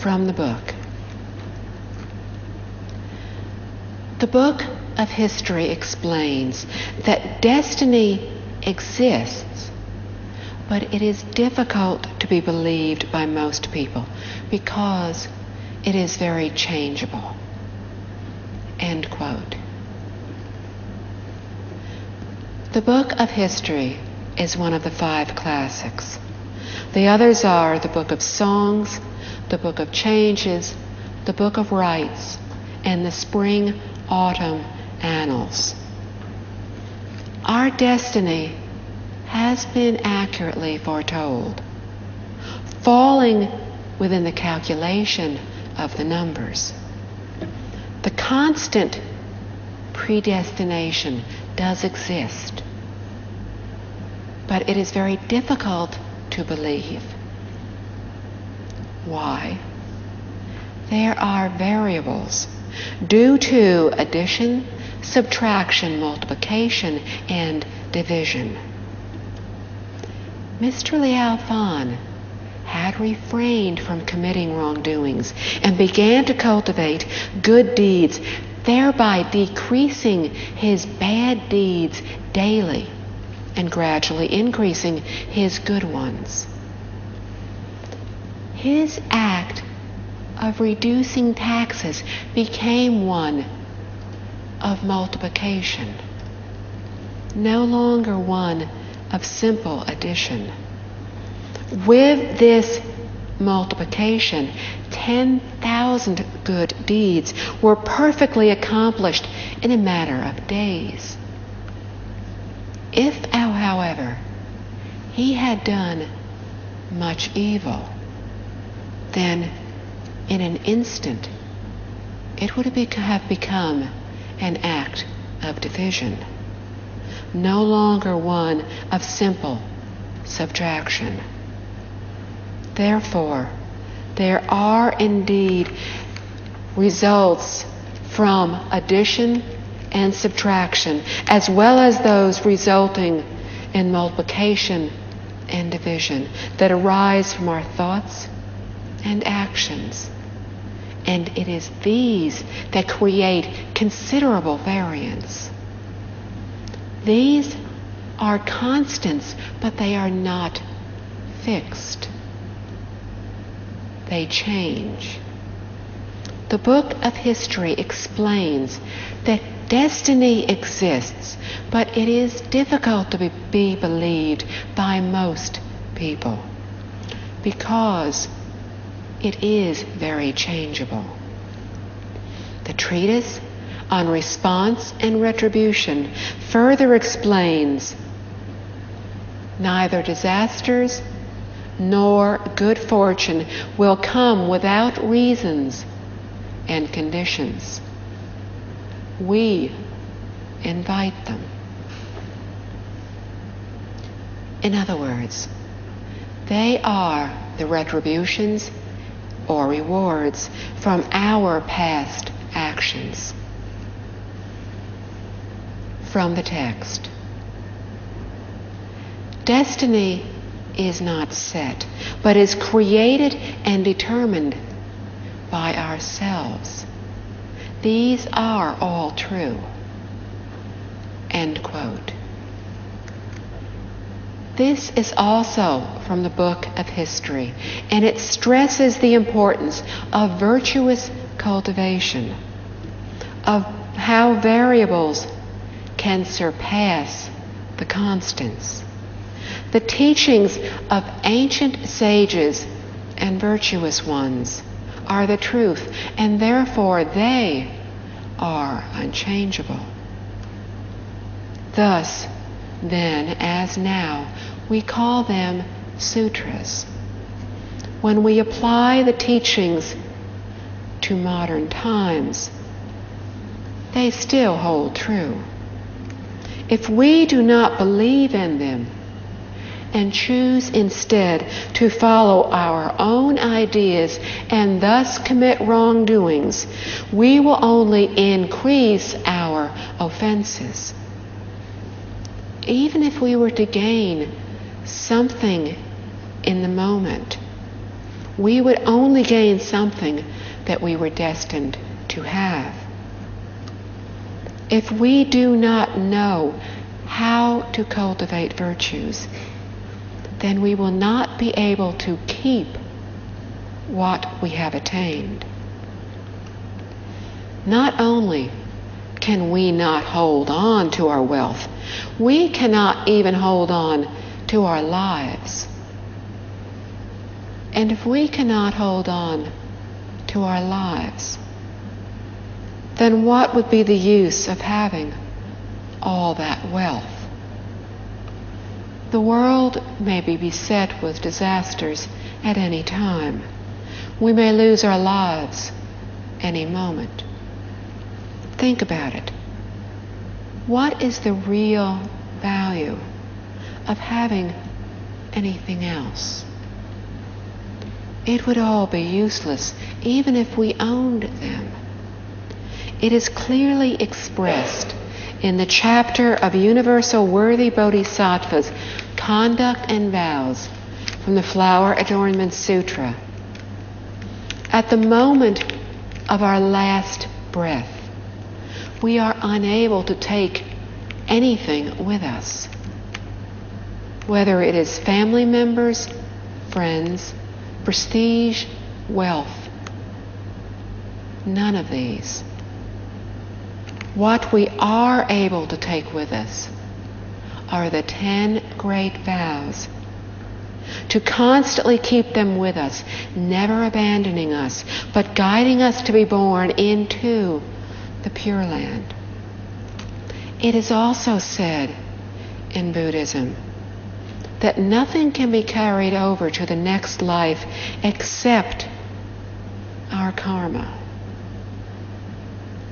from the book. The book of history explains that destiny exists, but it is difficult to be believed by most people because it is very changeable. End quote. The book of history is one of the 5 classics. The others are the book of songs, the book of changes, the book of rites, and the spring-autumn annals. Our destiny has been accurately foretold, falling within the calculation of the numbers. The constant predestination does exist, but it is very difficult to believe. Why? There are variables due to addition, subtraction, multiplication, and division. Mr. Liao had refrained from committing wrongdoings and began to cultivate good deeds, thereby decreasing his bad deeds daily and gradually increasing his good ones. His act of reducing taxes became one of multiplication, no longer one of simple addition. With this multiplication, 10,000 good deeds were perfectly accomplished in a matter of days. If, however, he had done much evil, then in an instant it would have become an act of division, no longer one of simple subtraction. Therefore, there are indeed results from addition and subtraction, as well as those resulting in multiplication and division that arise from our thoughts and actions. And it is these that create considerable variance. These are constants, but they are not fixed. They change. The book of history explains that destiny exists, but it is difficult to be believed by most people because it is very changeable. The treatise on response and retribution further explains neither disasters nor good fortune will come without reasons and conditions. We invite them. In other words, they are the retributions or rewards from our past actions. From the text. Destiny is not set, but is created and determined by ourselves. These are all true. End quote. This is also from the book of history, and it stresses the importance of virtuous cultivation, of how variables can surpass the constants. The teachings of ancient sages and virtuous ones are the truth, and therefore they are unchangeable. Thus, then, as now, we call them sutras. When we apply the teachings to modern times, they still hold true. If we do not believe in them and choose instead to follow our own ideas and thus commit wrongdoings, we will only increase our offenses. Even if we were to gain something in the moment, we would only gain something that we were destined to have. If we do not know how to cultivate virtues, then we will not be able to keep what we have attained. Not only can we not hold on to our wealth, we cannot even hold on to our lives. And if we cannot hold on to our lives, then what would be the use of having all that wealth? The world may be beset with disasters at any time. We may lose our lives any moment. Think about it. What is the real value of having anything else? It would all be useless even if we owned them. It is clearly expressed in the chapter of Universal Worthy Bodhisattvas, Conduct and Vows, from the Flower Adornment Sutra. At the moment of our last breath, we are unable to take anything with us, whether it is family members, friends, prestige, wealth. None of these. What we are able to take with us are the 10 great vows, to constantly keep them with us, never abandoning us, but guiding us to be born into the Pure Land. It is also said in Buddhism that nothing can be carried over to the next life except our karma.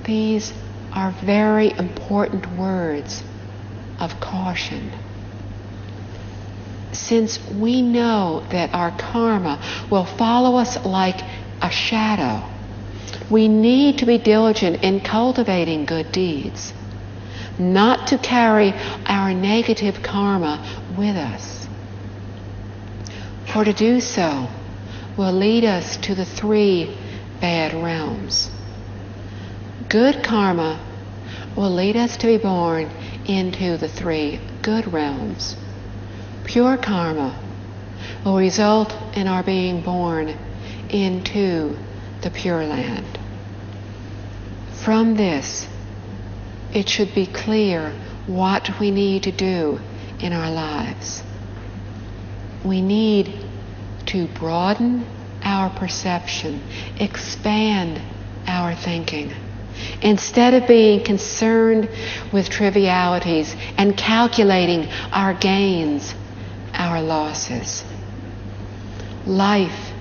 These are very important words of caution. Since we know that our karma will follow us like a shadow, we need to be diligent in cultivating good deeds, not to carry our negative karma with us. For to do so will lead us to the 3 bad realms. Good karma will lead us to be born into the 3 good realms. Pure karma will result in our being born into the Pure Land. From this, it should be clear what we need to do in our lives. We need to broaden our perception, expand our thinking. Instead of being concerned with trivialities and calculating our gains, our losses. Life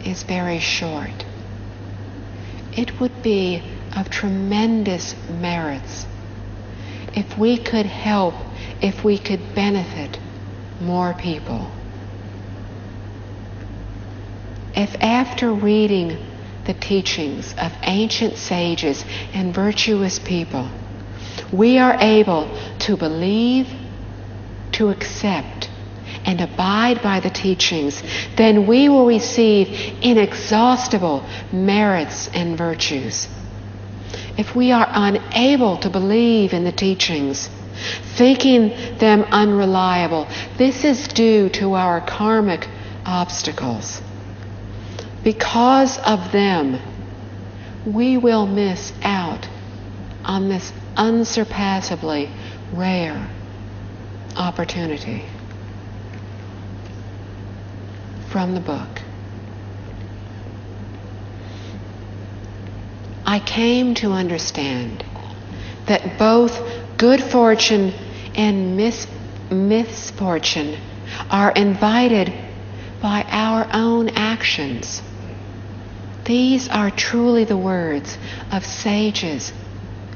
is very short. It would be of tremendous merits if we could help, if we could benefit more people. If after reading the teachings of ancient sages and virtuous people, we are able to believe, to accept, and abide by the teachings, then we will receive inexhaustible merits and virtues. If we are unable to believe in the teachings, thinking them unreliable, this is due to our karmic obstacles. Because of them, we will miss out on this unsurpassably rare opportunity. From the book. I came to understand that both good fortune and misfortune are invited by our own actions. These are truly the words of sages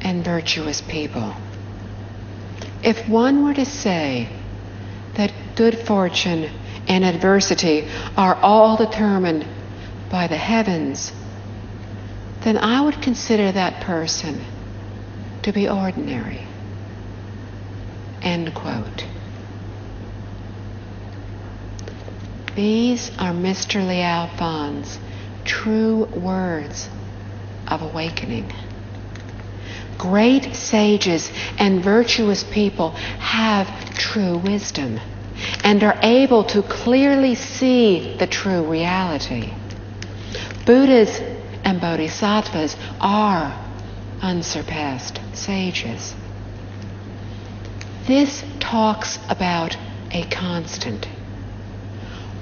and virtuous people. If one were to say that good fortune and adversity are all determined by the heavens, then I would consider that person to be ordinary. End quote. These are Mr. Liao Fan's true words of awakening. Great sages and virtuous people have true wisdom and are able to clearly see the true reality. Buddhas and bodhisattvas are unsurpassed sages. This talks about a constant.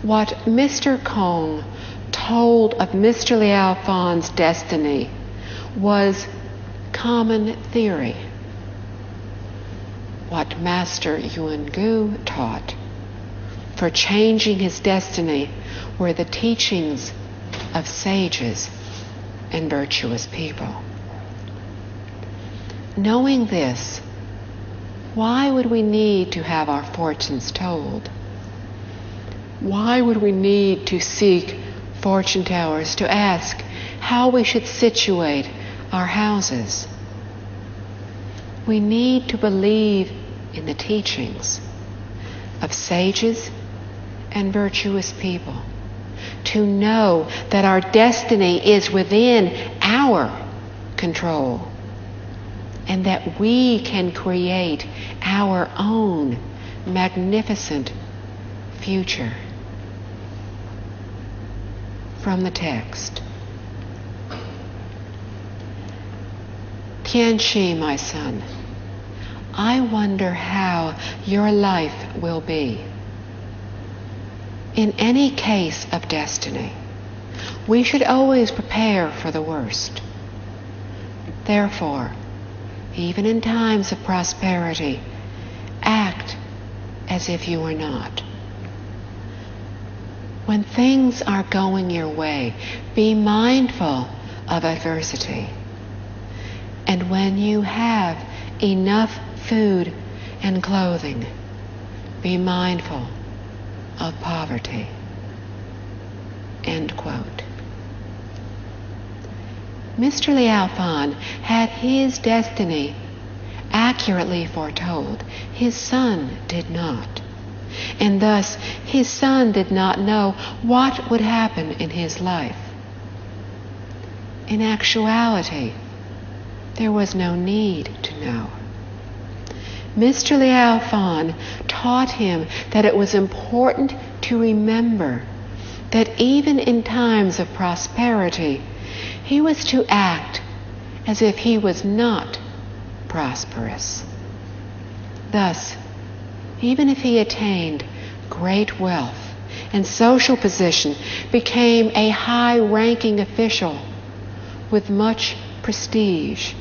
What Mr. Kong told of Mr. Liao Fan's destiny was common theory. What Master Yuan Gu taught for changing his destiny were the teachings of sages and virtuous people. Knowing this, why would we need to have our fortunes told? Why would we need to seek fortune tellers to ask how we should situate our houses? We need to believe in the teachings of sages and virtuous people, to know that our destiny is within our control and that we can create our own magnificent future. From the text. Tianxi, my son, I wonder how your life will be. In any case of destiny, we should always prepare for the worst. Therefore, even in times of prosperity, act as if you were not. When things are going your way, be mindful of adversity. And when you have enough food and clothing, be mindful of poverty. End quote. Mr. Liao Fan had his destiny accurately foretold. His son did not. And thus, his son did not know what would happen in his life. In actuality, there was no need to know. Mr. Liao Fan taught him that it was important to remember that even in times of prosperity, he was to act as if he was not prosperous. Thus, even if he attained great wealth and social position, became a high-ranking official with much prestige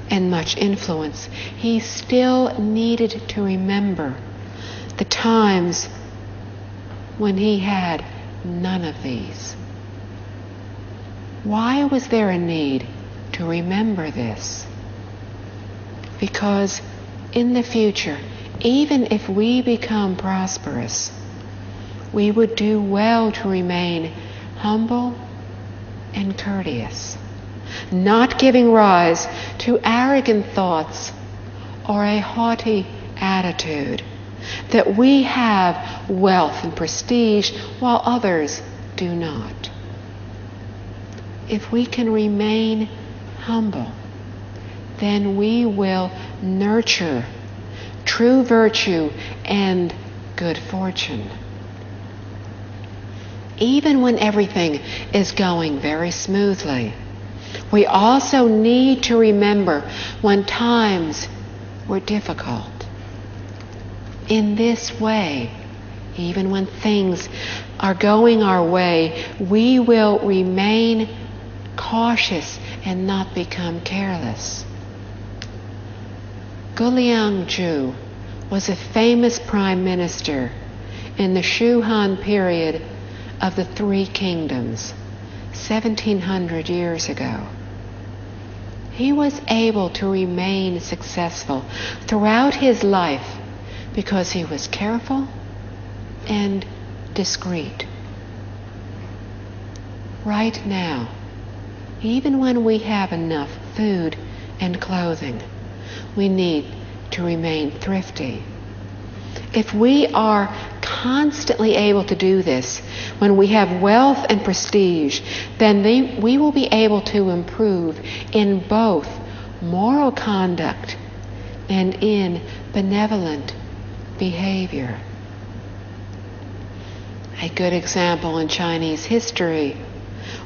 and much influence, he still needed to remember the times when he had none of these. Why was there a need to remember this? Because in the future, even if we become prosperous, we would do well to remain humble and courteous, not giving rise to arrogant thoughts or a haughty attitude that we have wealth and prestige while others do not. If we can remain humble, then we will nurture true virtue and good fortune. Even when everything is going very smoothly, we also need to remember when times were difficult. In this way, even when things are going our way, we will remain cautious and not become careless. Guliang was a famous prime minister in the Shu Han period of the Three Kingdoms, 1700 years ago. He was able to remain successful throughout his life because he was careful and discreet. Right now, even when we have enough food and clothing, we need to remain thrifty. If we are constantly able to do this, when we have wealth and prestige, then we will be able to improve in both moral conduct and in benevolent behavior. A good example in Chinese history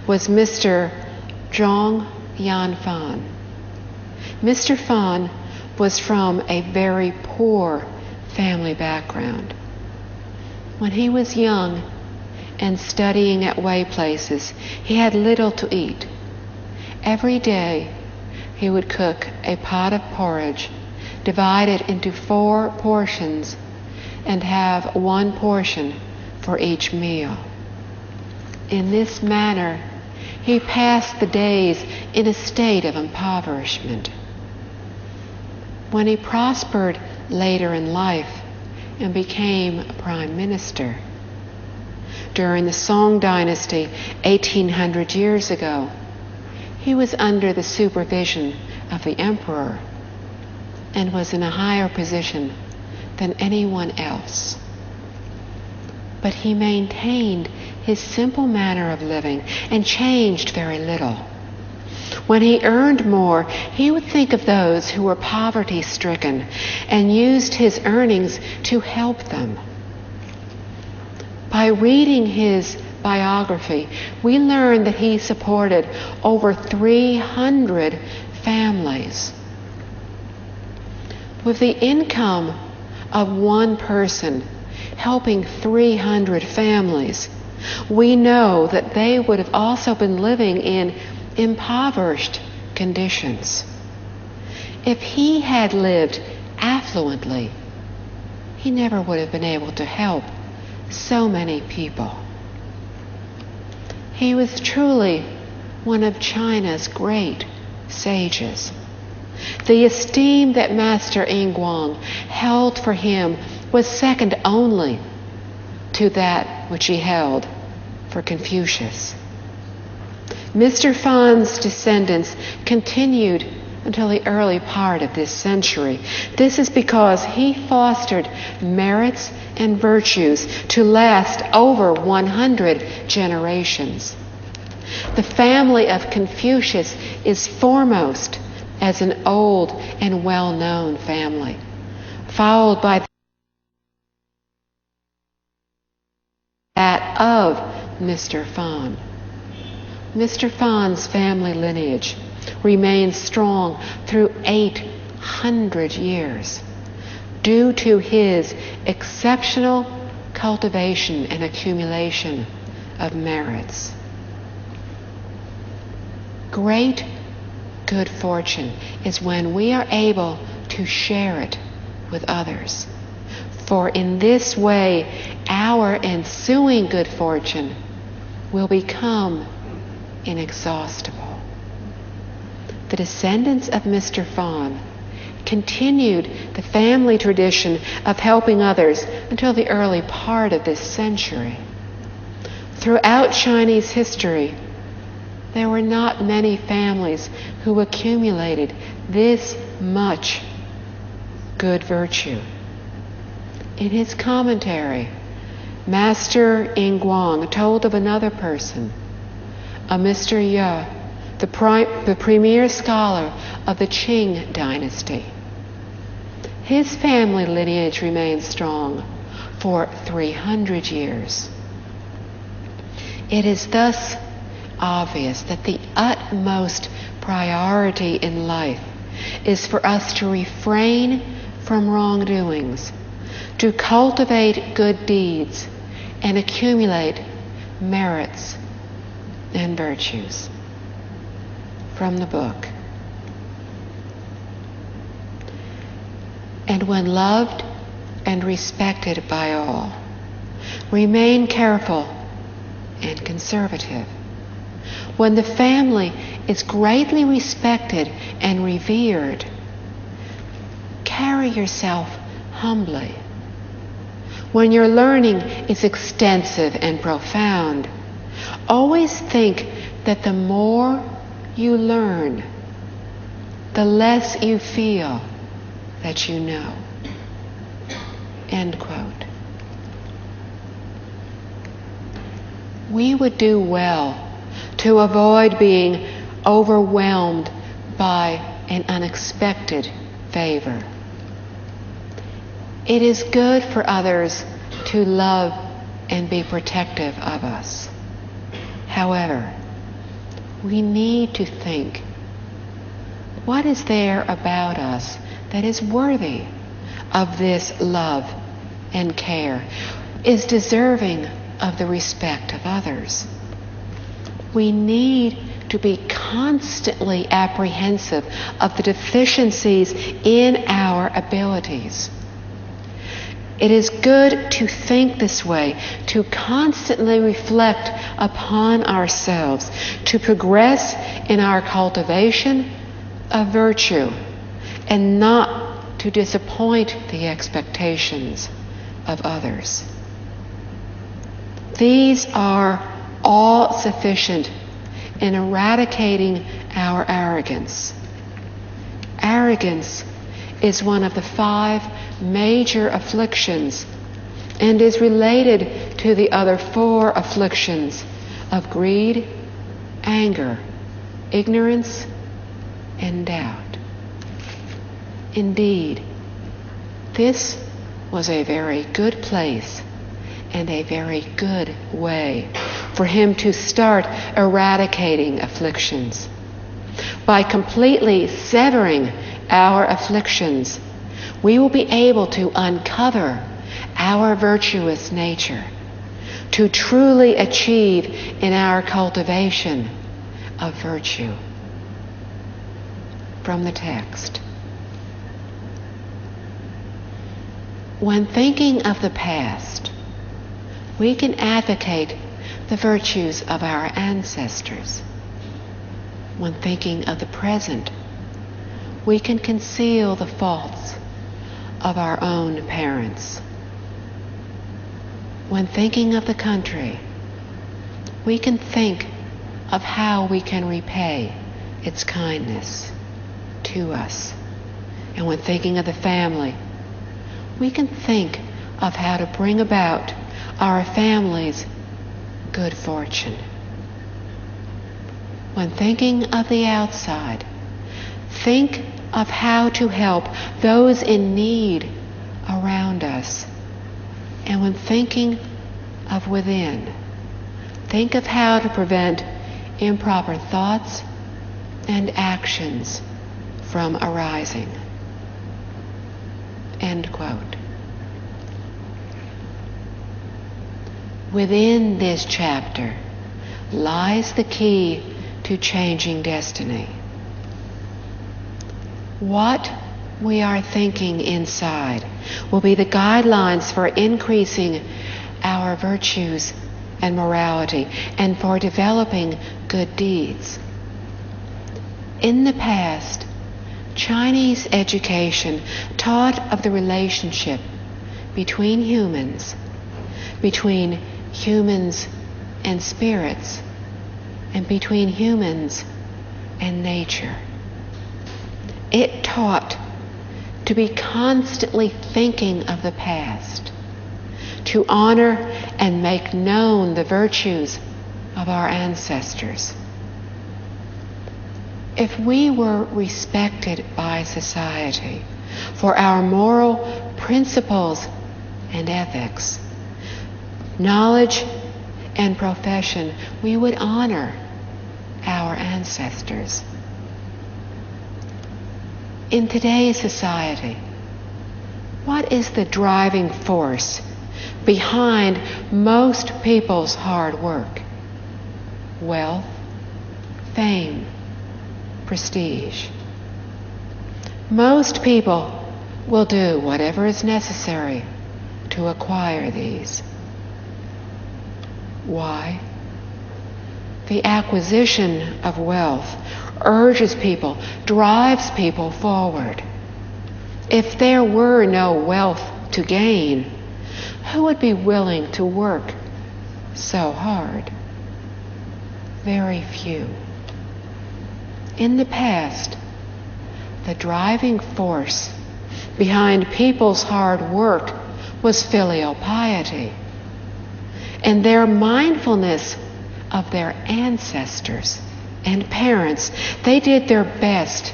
was Mr. Zhong Yanfan. Mr. Fan was from a very poor family background. When he was young and studying at way places, he had little to eat. Every day he would cook a pot of porridge, divide it into 4 portions, and have 1 portion for each meal. In this manner, he passed the days in a state of impoverishment. When he prospered later in life and became a prime minister, during the Song dynasty 1800 years ago, he was under the supervision of the emperor and was in a higher position than anyone else. But he maintained his simple manner of living and changed very little. When he earned more, he would think of those who were poverty-stricken and used his earnings to help them. By reading his biography, we learn that he supported over 300 families. With the income of one person helping 300 families, we know that they would have also been living in impoverished conditions. If he had lived affluently, he never would have been able to help so many people. He was truly one of China's great sages. The esteem that Master Yinguang held for him was second only to that which he held for Confucius. Mr. Fan's descendants continued until the early part of this century. This is because he fostered merits and virtues to last over 100 generations. The family of Confucius is foremost as an old and well-known family, followed by that of Mr. Fan. Mr. Fan's family lineage remains strong through 800 years due to his exceptional cultivation and accumulation of merits. Great good fortune is when we are able to share it with others, for in this way our ensuing good fortune will become inexhaustible. The descendants of Mr. Fan continued the family tradition of helping others until the early part of this century. Throughout Chinese history, there were not many families who accumulated this much good virtue. In his commentary, Master Yinguang told of another person, a Mr. Ye, the premier scholar of the Qing dynasty. His family lineage remained strong for 300 years. It is thus obvious that the utmost priority in life is for us to refrain from wrongdoings, to cultivate good deeds, and accumulate merits and virtues. From the book. And when loved and respected by all, remain careful and conservative. When the family is greatly respected and revered, carry yourself humbly. When your learning is extensive and profound, always think that the more you learn, the less you feel that you know. End quote. we would do well to avoid being overwhelmed by an unexpected favor. It is good for others to love and be protective of us. However, we need to think, what is there about us that is worthy of this love and care, is deserving of the respect of others? We need to be constantly apprehensive of the deficiencies in our abilities. It is good to think this way, to constantly reflect upon ourselves, to progress in our cultivation of virtue, and not to disappoint the expectations of others. These are all sufficient in eradicating our arrogance. Arrogance is one of the 5 major afflictions and is related to the other 4 afflictions of greed, anger, ignorance, and doubt. Indeed, this was a very good place and a very good way for him to start eradicating afflictions. By completely severing our afflictions, we will be able to uncover our virtuous nature, to truly achieve in our cultivation of virtue. From the text. When thinking of the past, we can advocate the virtues of our ancestors. When thinking of the present, we can conceal the faults of our own parents. When thinking of the country, we can think of how we can repay its kindness to us. And when thinking of the family, we can think of how to bring about our family's good fortune. When thinking of the outside, think of how to help those in need around us. And when thinking of within, think of how to prevent improper thoughts and actions from arising. End quote. Within this chapter lies the key to changing destiny. What we are thinking inside will be the guidelines for increasing our virtues and morality and for developing good deeds. In the past, Chinese education taught of the relationship between humans and spirits, and between humans and nature. It taught to be constantly thinking of the past, to honor and make known the virtues of our ancestors. If we were respected by society for our moral principles and ethics, knowledge and profession, we would honor our ancestors. In today's society, what is the driving force behind most people's hard work? Wealth, fame, prestige. Most people will do whatever is necessary to acquire these. Why? The acquisition of wealth urges people, drives people forward. If there were no wealth to gain, who would be willing to work so hard? Very few. In the past, the driving force behind people's hard work was filial piety. And their mindfulness of their ancestors and parents. They did their best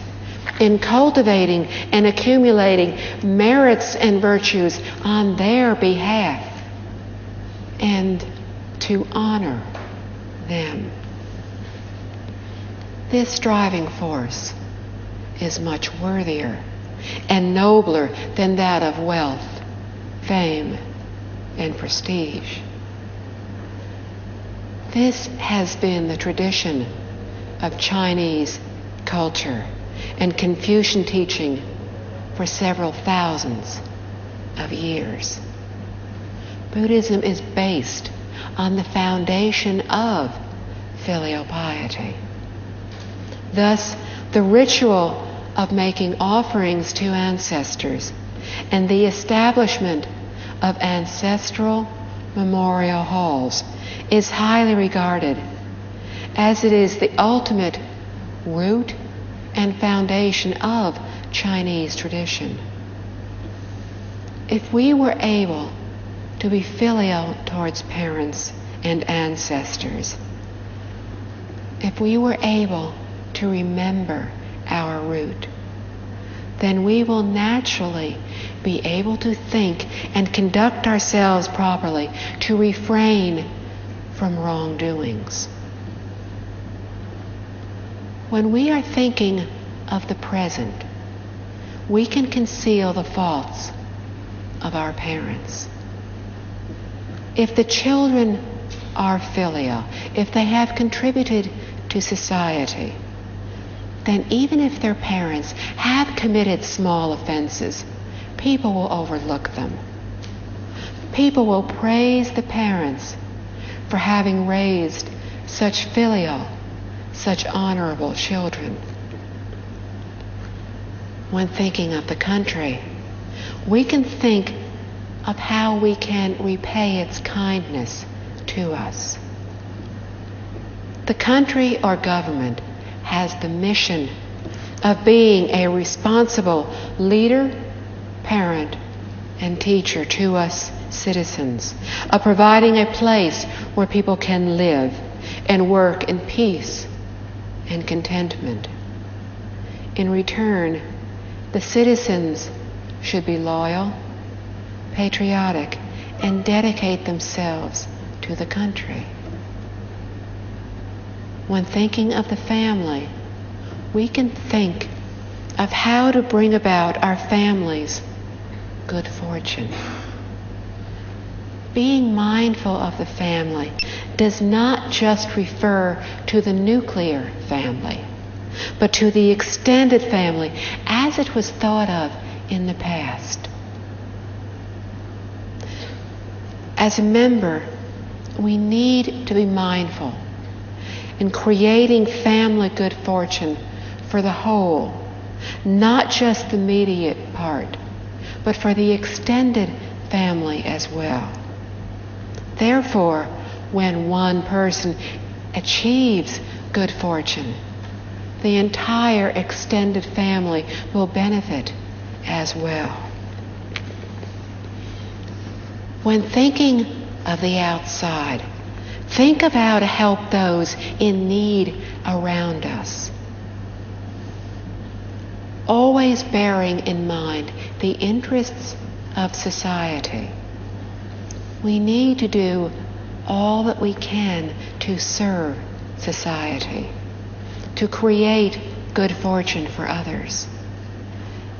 in cultivating and accumulating merits and virtues on their behalf, and to honor them. This driving force is much worthier and nobler than that of wealth, fame, and prestige. This has been the tradition of Chinese culture and Confucian teaching for several thousands of years. Buddhism is based on the foundation of filial piety. Thus, the ritual of making offerings to ancestors and the establishment of ancestral memorial halls is highly regarded, as it is the ultimate root and foundation of Chinese tradition. If we were able to be filial towards parents and ancestors, if we were able to remember our root, then we will naturally be able to think and conduct ourselves properly, to refrain from wrongdoings. When we are thinking of the present, we can conceal the faults of our parents. If the children are filial, if they have contributed to society, then even if their parents have committed small offenses, people will overlook them. People will praise the parents for having raised such filial, such honorable children. When thinking of the country, we can think of how we can repay its kindness to us. The country or government has the mission of being a responsible leader, parent, and teacher to us citizens, of providing a place where people can live and work in peace and contentment. In return, the citizens should be loyal, patriotic, and dedicate themselves to the country. When thinking of the family, we can think of how to bring about our family's good fortune. Being mindful of the family does not just refer to the nuclear family, but to the extended family as it was thought of in the past. As a member, we need to be mindful in creating family good fortune for the whole, not just the immediate part, but for the extended family as well. Therefore, when one person achieves good fortune, the entire extended family will benefit as well. When thinking of the outside, think of how to help those in need around us, always bearing in mind the interests of society. We need to do all that we can to serve society, to create good fortune for others.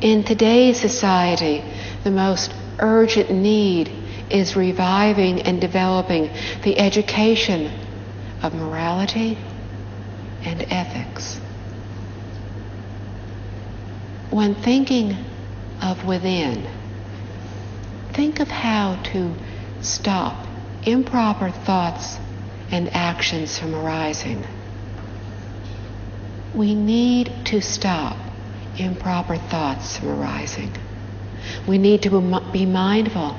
In today's society, the most urgent need is reviving and developing the education of morality and ethics. When thinking of within, think of how to stop improper thoughts and actions from arising. We need to stop improper thoughts from arising. We need to be mindful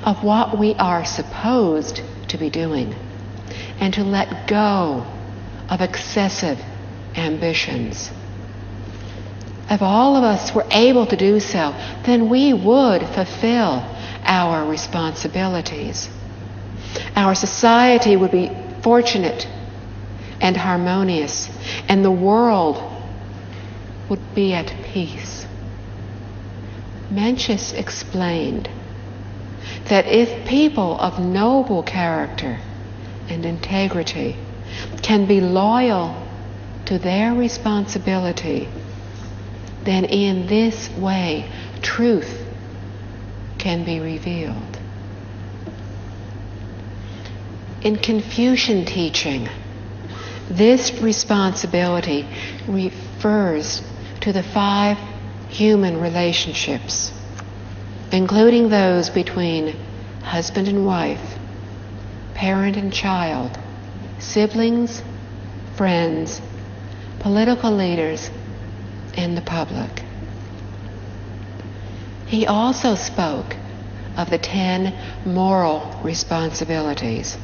of what we are supposed to be doing, and to let go of excessive ambitions. If all of us were able to do so, then we would fulfill our responsibilities. Our society would be fortunate and harmonious, and the world would be at peace. Mencius explained that if people of noble character and integrity can be loyal to their responsibility, then in this way truth can be revealed. In Confucian teaching, this responsibility refers to the 5 human relationships, including those between husband and wife, parent and child, siblings, friends, political leaders, and the public. He also spoke of the 10 moral responsibilities.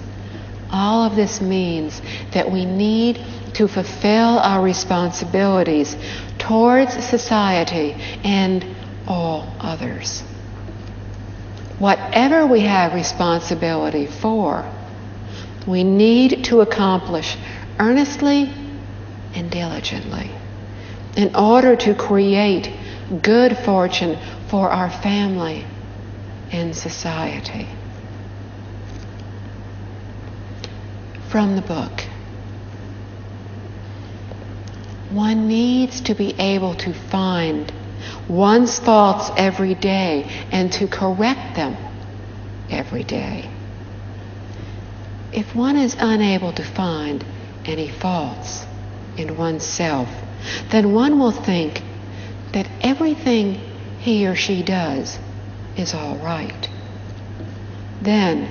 All of this means that we need to fulfill our responsibilities towards society and all others. Whatever we have responsibility for, we need to accomplish earnestly and diligently in order to create good fortune for our family and society. From the book, one needs to be able to find one's faults every day and to correct them every day. If one is unable to find any faults in oneself, then one will think that everything he or she does is all right. Then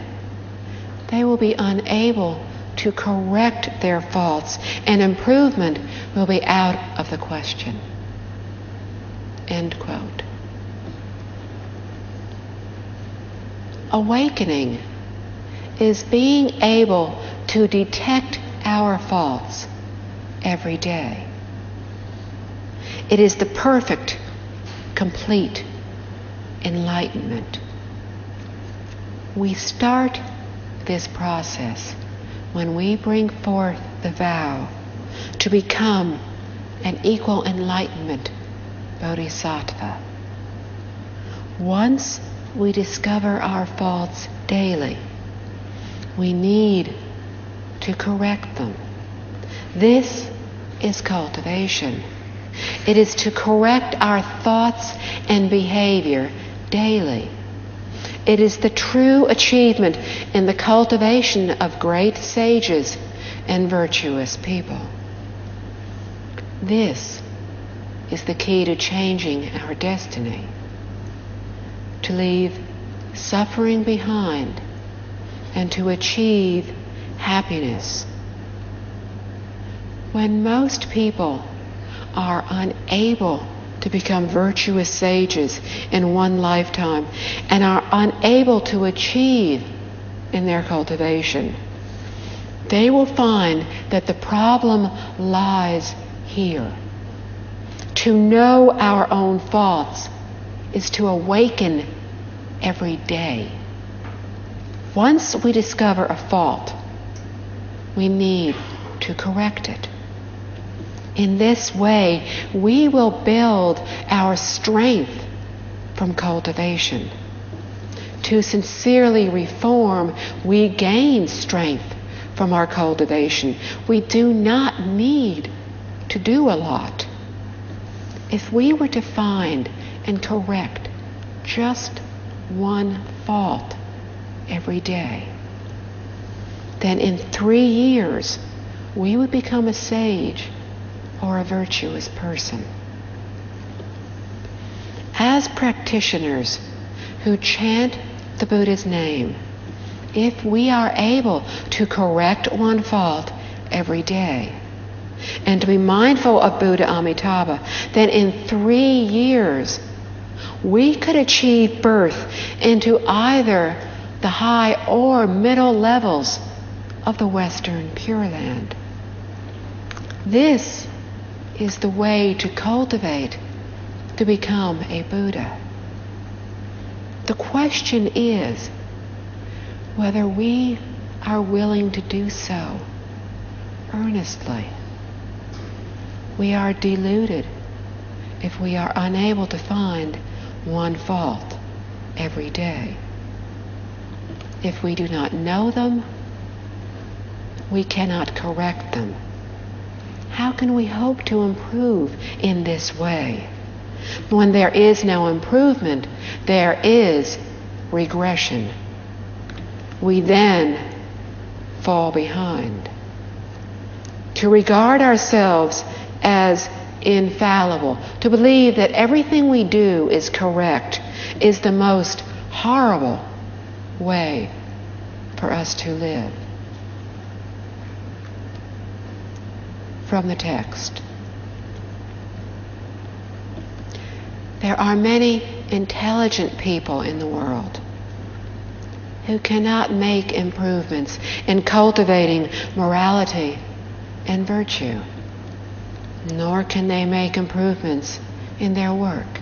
they will be unable to correct their faults, and improvement will be out of the question. End quote. Awakening is being able to detect our faults every day. It is the perfect, complete enlightenment. We start this process when we bring forth the vow to become an equal enlightenment bodhisattva. Once we discover our faults daily, we need to correct them. This is cultivation. It is to correct our thoughts and behavior daily. It is the true achievement in the cultivation of great sages and virtuous people. This is the key to changing our destiny, to leave suffering behind and to achieve happiness. When most people are unable to become virtuous sages in one lifetime and are unable to achieve in their cultivation, they will find that the problem lies here. To know our own faults is to awaken every day. Once we discover a fault, we need to correct it. In this way, we will build our strength from cultivation. To sincerely reform, we gain strength from our cultivation. We do not need to do a lot. If we were to find and correct just one fault every day, then in 3 years, we would become a sage or a virtuous person. As practitioners who chant the Buddha's name, if we are able to correct one fault every day and to be mindful of Buddha Amitabha, then in 3 years we could achieve birth into either the high or middle levels of the Western Pure Land. This is the way to cultivate, to become a Buddha. The question is whether we are willing to do so earnestly. We are deluded if we are unable to find one fault every day. If we do not know them, we cannot correct them. How can we hope to improve in this way? When there is no improvement, there is regression. We then fall behind. To regard ourselves as infallible, to believe that everything we do is correct, is the most horrible way for us to live. From the text. There are many intelligent people in the world who cannot make improvements in cultivating morality and virtue, nor can they make improvements in their work.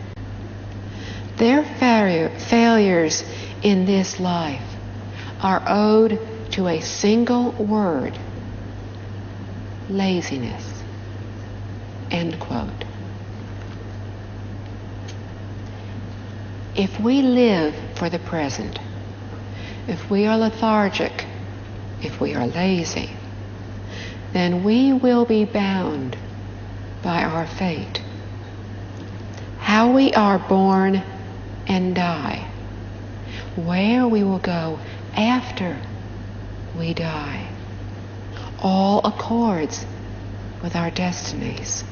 Their failures in this life are owed to a single word: laziness. End quote. If we live for the present, if we are lethargic, if we are lazy, then we will be bound by our fate. How we are born and die, where we will go after we die, all accords with our destinies.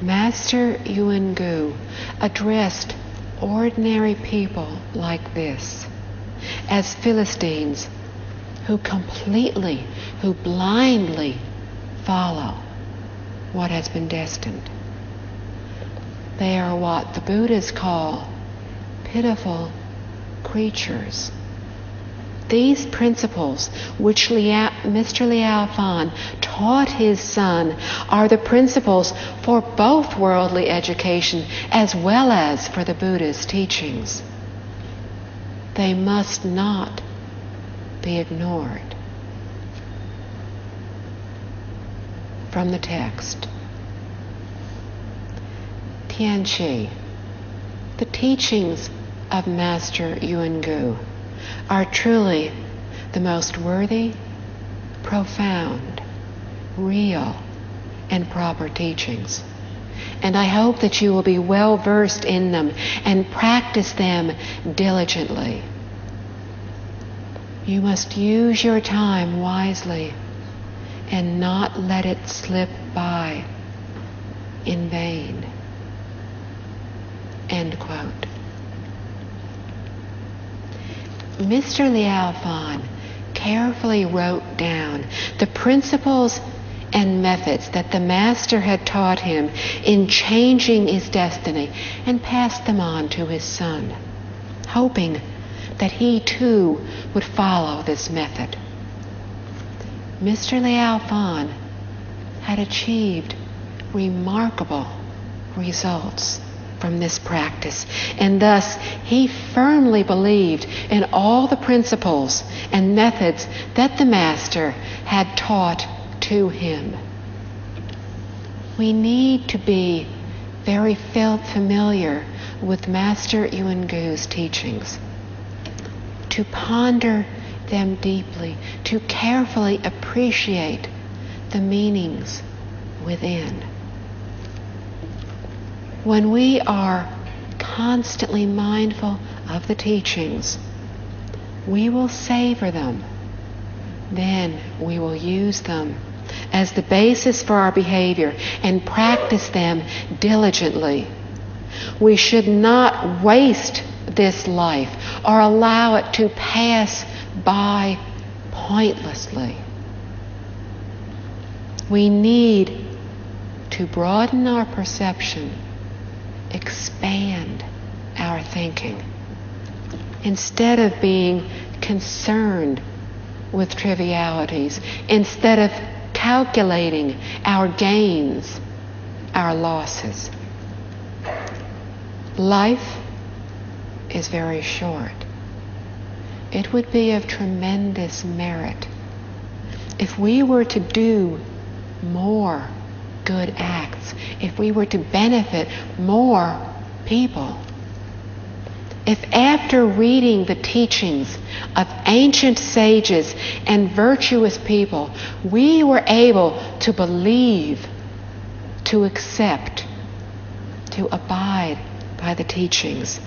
Master Yuan Gu addressed ordinary people like this as Philistines who blindly follow what has been destined. They are what the Buddhists call pitiful creatures. These principles which Mr. Liao Fan taught his son are the principles for both worldly education as well as for the Buddha's teachings. They must not be ignored. From the text. Tianqi, the teachings of Master Yuan Gu are truly the most worthy, profound, real, and proper teachings. And I hope that you will be well versed in them and practice them diligently. You must use your time wisely and not let it slip by in vain. End quote. Mr. Liao Fan carefully wrote down the principles and methods that the Master had taught him in changing his destiny and passed them on to his son, hoping that he too would follow this method. Mr. Liao Fan had achieved remarkable results from this practice, and thus he firmly believed in all the principles and methods that the Master had taught to him. We need to be very familiar with Master Yuan Gu's teachings, to ponder them deeply, to carefully appreciate the meanings within. When we are constantly mindful of the teachings, we will savor them. Then we will use them as the basis for our behavior and practice them diligently. We should not waste this life or allow it to pass by pointlessly. We need to broaden our perception, expand our thinking, instead of being concerned with trivialities, instead of calculating our gains, our losses. Life is very short. It would be of tremendous merit if we were to do more good acts, if we were to benefit more people, if after reading the teachings of ancient sages and virtuous people, we were able to believe, to accept, to abide by the teachings,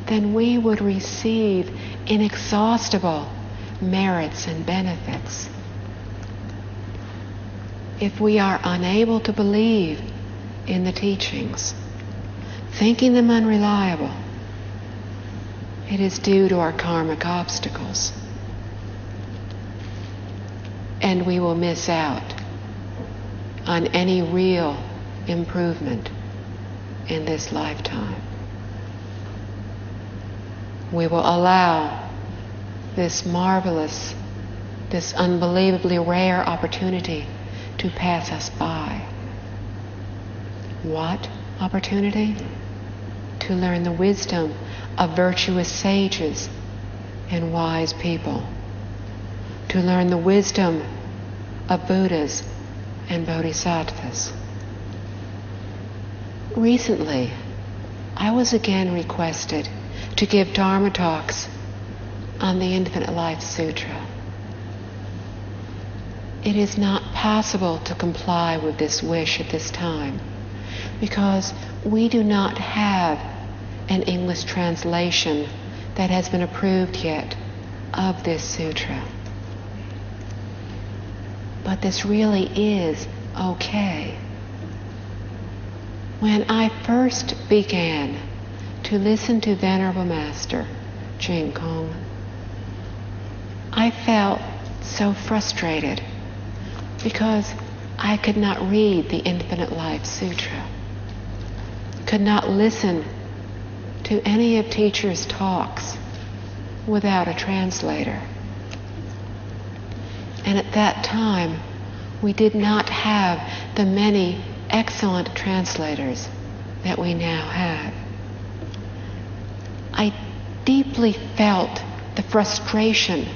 then we would receive inexhaustible merits and benefits. If we are unable to believe in the teachings, thinking them unreliable, it is due to our karmic obstacles. And we will miss out on any real improvement in this lifetime. We will allow this marvelous, this unbelievably rare opportunity to pass us by. What opportunity? To learn the wisdom of virtuous sages and wise people. To learn the wisdom of Buddhas and Bodhisattvas. Recently, I was again requested to give Dharma talks on the Infinite Life Sutra. It is not possible to comply with this wish at this time because we do not have an English translation that has been approved yet of this sutra. But this really is okay. When I first began to listen to Venerable Master Jing Kong, I felt so frustrated because I could not read the Infinite Life Sutra, could not listen to any of teachers' talks without a translator. And at that time, we did not have the many excellent translators that we now have. I deeply felt the frustration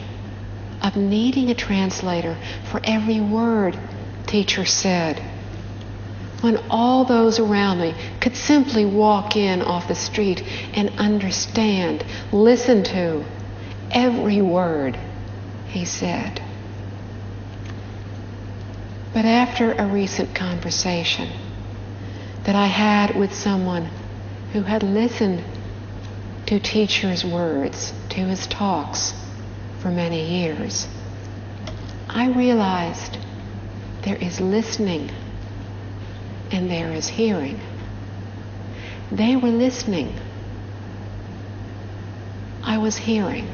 of needing a translator for every word teacher said, when all those around me could simply walk in off the street and understand, listen to every word he said. But after a recent conversation that I had with someone who had listened to teacher's words, to his talks for many years, I realized there is listening and there is hearing. They were listening. I was hearing.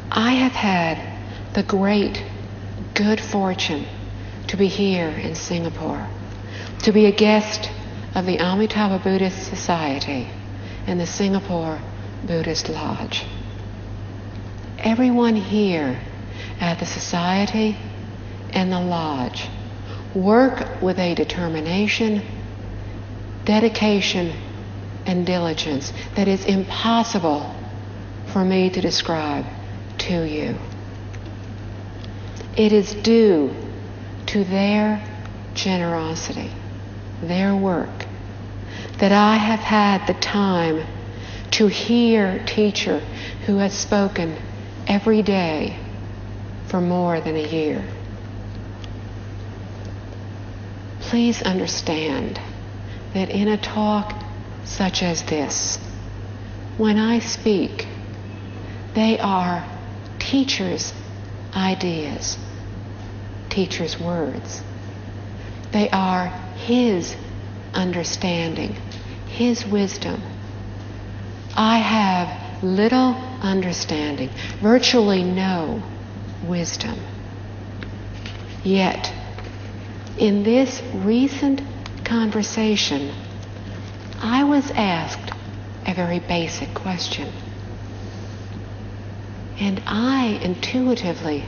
I have had the great good fortune to be here in Singapore, to be a guest of the Amitabha Buddhist Society and the Singapore Buddhist Lodge. Everyone here at the Society and the Lodge work with a determination, dedication, and diligence that is impossible for me to describe to you. It is due to their generosity, their work, that I have had the time to hear a teacher who has spoken every day for more than a year. Please understand that in a talk such as this, when I speak, they are teachers' ideas, teachers' words. They are his understanding, his wisdom. I have little understanding, virtually no wisdom. Yet, in this recent conversation, I was asked a very basic question. And I intuitively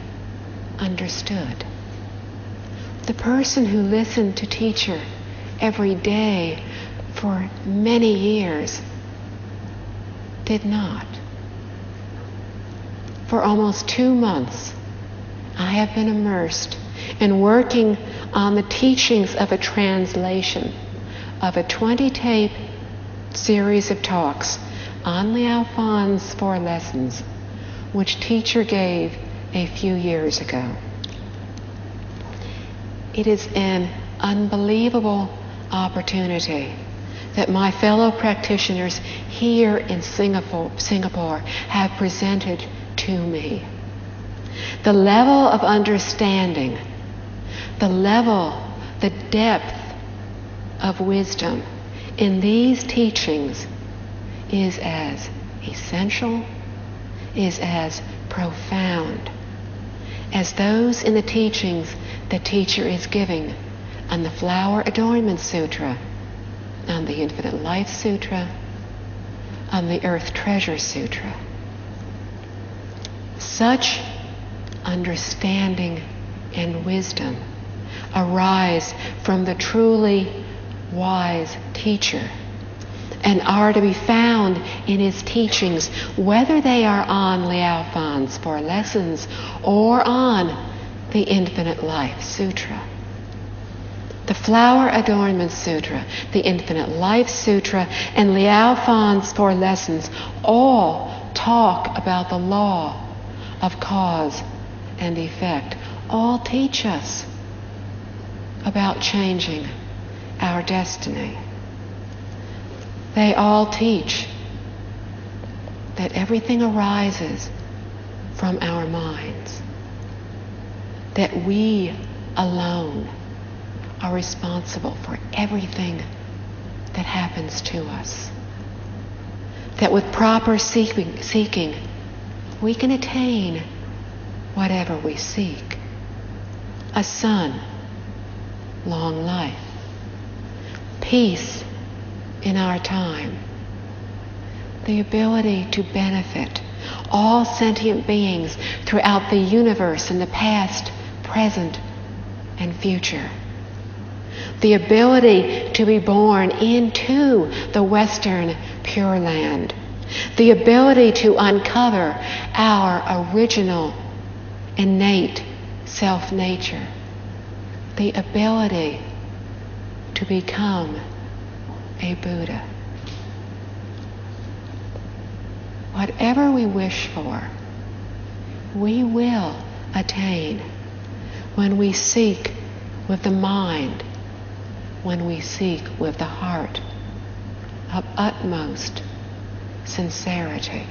understood. The person who listened to teacher every day for many years did not. For almost 2 months, I have been immersed in working on the teachings of a translation of a 20-tape series of talks on Liao's 4 lessons, which teacher gave a few years ago. It is an unbelievable opportunity that my fellow practitioners here in Singapore have presented to me. The level of understanding, the depth of wisdom in these teachings is as essential, is as profound as those in the teachings the teacher is giving on the Flower Adornment Sutra, on the Infinite Life Sutra, on the Earth Treasure Sutra. Such understanding and wisdom arise from the truly wise teacher and are to be found in his teachings, whether they are on Liao's 4 lessons or on the Infinite Life Sutra. The Flower Adornment Sutra, the Infinite Life Sutra, and Liao's 4 lessons all talk about the law of cause and effect, all teach us about changing our destiny. They all teach that everything arises from our minds, that we alone are responsible for everything that happens to us, that with proper seeking, we can attain whatever we seek. A son, long life, peace in our time, the ability to benefit all sentient beings throughout the universe in the past, present, and future. The ability to be born into the Western Pure Land. The ability to uncover our original, innate self-nature. The ability to become a Buddha. Whatever we wish for, we will attain when we seek with the mind, when we seek with the heart of utmost sincerity,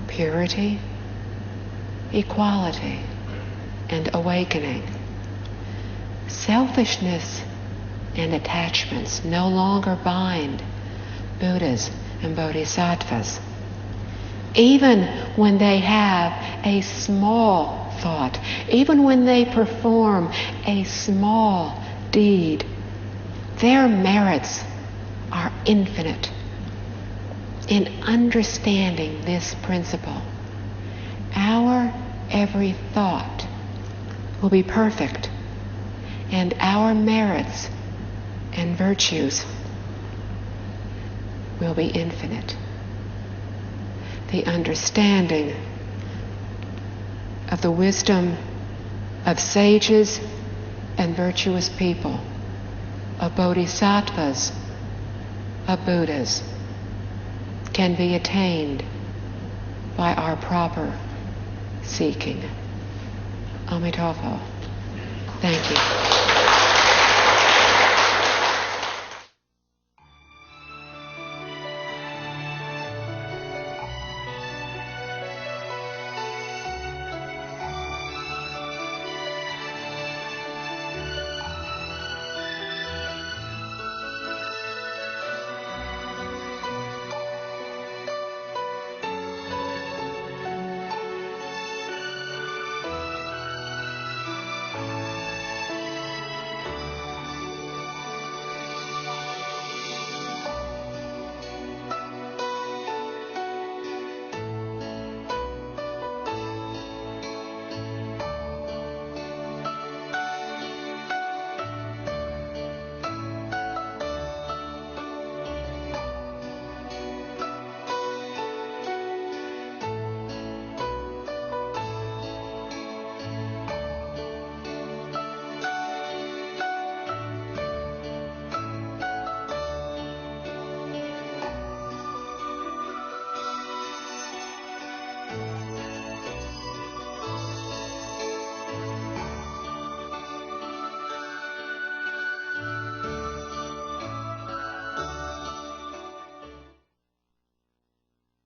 purity, equality, and awakening. Selfishness and attachments no longer bind Buddhas and Bodhisattvas. Even when they have a small thought, even when they perform a small deed, their merits are infinite. In understanding this principle, our every thought will be perfect, and our merits and virtues will be infinite. The understanding of the wisdom of sages and virtuous people, of bodhisattvas, of Buddhas, can be attained by our proper seeking. Amitabha. Thank you.